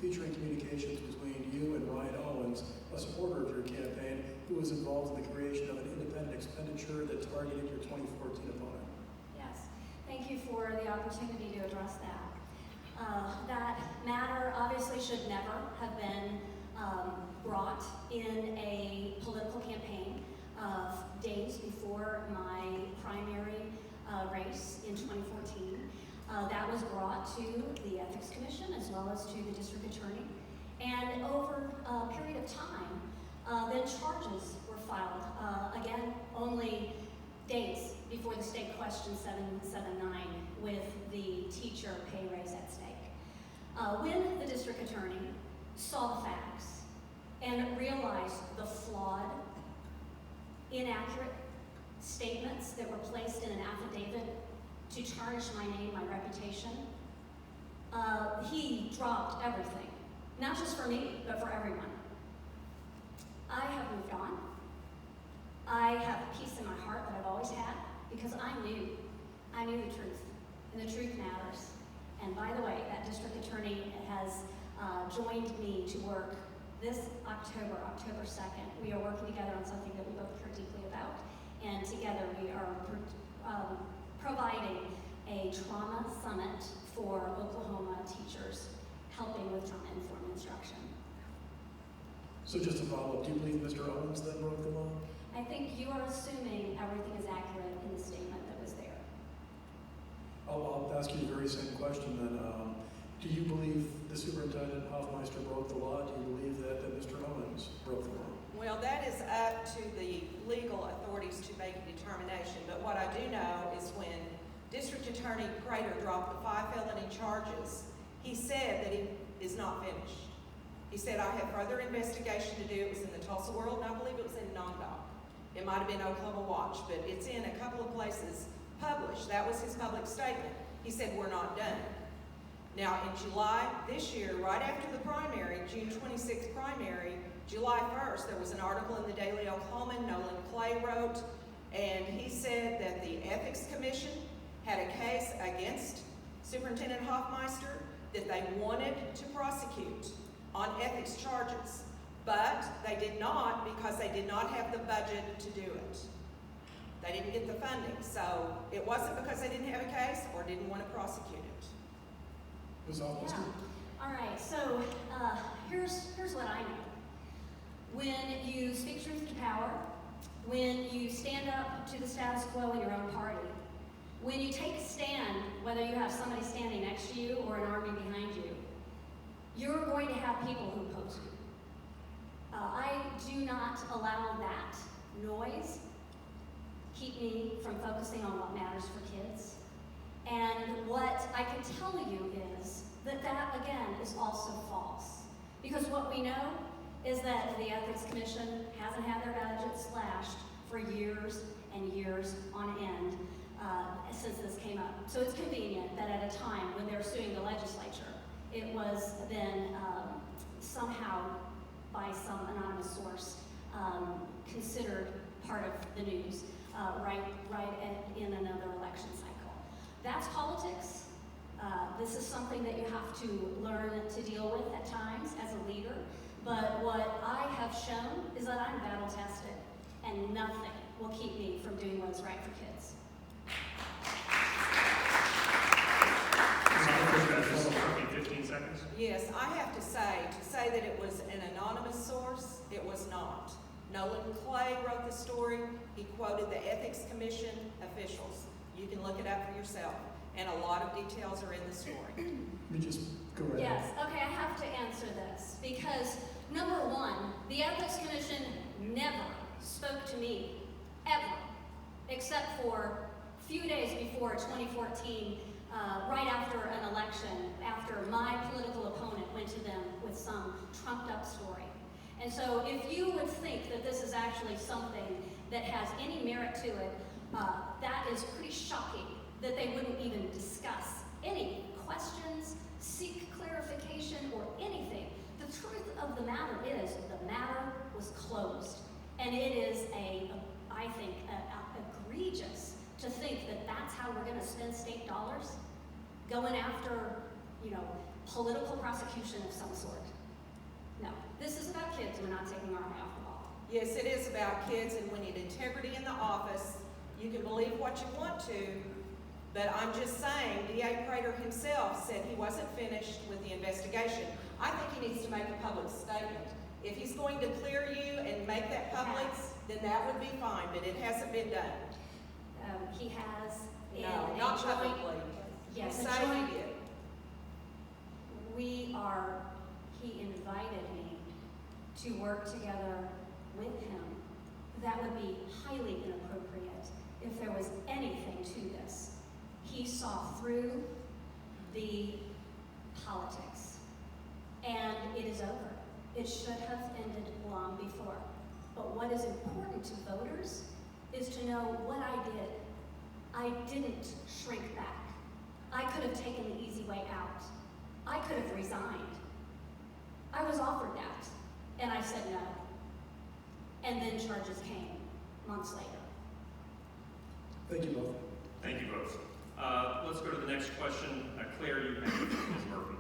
featuring communications between you and Ryan Owens, a supporter of your campaign, who was involved in the creation of an independent expenditure that targeted your 2014 opponent. Yes, thank you for the opportunity to address that. That matter obviously should never have been brought in a political campaign days before my primary race in 2014. That was brought to the Ethics Commission as well as to the District Attorney. And over a period of time, then charges were filed, again, only days before the state question 779 with the teacher pay raise at stake. When the District Attorney saw the facts and realized the flawed, inaccurate statements that were placed in an affidavit to tarnish my name, my reputation, he dropped everything. Not just for me, but for everyone. I have moved on. I have peace in my heart that I've always had because I knew the truth, and the truth matters. And by the way, that district attorney has joined me to work this October 2nd. We are working together on something that we both care deeply about, and together we are providing a trauma summit for Oklahoma teachers, helping with trauma-informed instruction. So just to follow up, do you believe Mr. Owens then broke the law? I think you are assuming everything is accurate in the statement that was there. I'll ask you the very same question then. Do you believe the Superintendent Hofmeister broke the law? Do you believe that Mr. Owens broke the law? Well, that is up to the legal authorities to make a determination. But what I do know is when District Attorney Prater dropped the 5 felony charges, he said that he is not finished. He said, I have further investigation to do. It was in the Tulsa World, and I believe it was in NonDoc. It might have been Oklahoma Watch, but it's in a couple of places published. That was his public statement. He said, we're not done. Now, in July this year, right after the primary, June 26th primary, July 1st, there was an article in the Daily Oklahoman, Nolan Clay wrote, and he said that the Ethics Commission had a case against Superintendent Hofmeister that they wanted to prosecute on ethics charges, but they did not because they did not have the budget to do it. They didn't get the funding, so it wasn't because they didn't have a case or didn't want to prosecute it. Ms. Hofmeister? Yeah. All right, so here's what I know. When you speak truth to power, when you stand up to the status quo in your own party, when you take a stand, whether you have somebody standing next to you or an army behind you, you're going to have people who oppose you. I do not allow that noise keep me from focusing on what matters for kids. And what I can tell you is that again, is also false. Because what we know is that the Ethics Commission hasn't had their budget slashed for years and years on end since this came up. So it's convenient that at a time when they're suing the legislature, it was then somehow by some anonymous source considered part of the news in another election cycle. That's politics. This is something that you have to learn to deal with at times as a leader. But what I have shown is that I'm battle tested, and nothing will keep me from doing what's right for kids. 15 seconds. Yes, I have to say that it was an anonymous source, it was not. Nolan Clay wrote the story. He quoted the Ethics Commission officials. You can look it up for yourself. And a lot of details are in the story. Let me just go right Yes, okay, I have to answer this because number one, the Ethics Commission never spoke to me, ever, except for a few days before 2014, right after an election, after my political opponent went to them with some trumped up story. And so if you would think that this is actually something that has any merit to it, that is pretty shocking that they wouldn't even discuss any questions, seek clarification, or anything. The truth of the matter is the matter was closed. And it is I think, egregious to think that that's how we're going to spend state dollars, going after, political prosecution of some sort. Yes, it is about kids, and we need integrity in the office. You can believe what you want to, but I'm just saying, DA Prater himself said he wasn't finished with the investigation. I think he needs to make a public statement. If he's going to clear you and make that public, then that would be fine, but it hasn't been done. He has. No, in not a joint- publicly. Yes, He a said he joint- did. he invited me to work together with him. That would be highly inappropriate if there was anything to this. He saw through the politics, and it is over. It should have ended long before. But what is important to voters is to know what I did. I didn't shrink back. I could have taken the easy way out. I could have resigned. I was offered that, and I said no. And then charges came months later. Thank you both. Thank you both. Let's go to the next question. Claire, you have Ms. Murphy.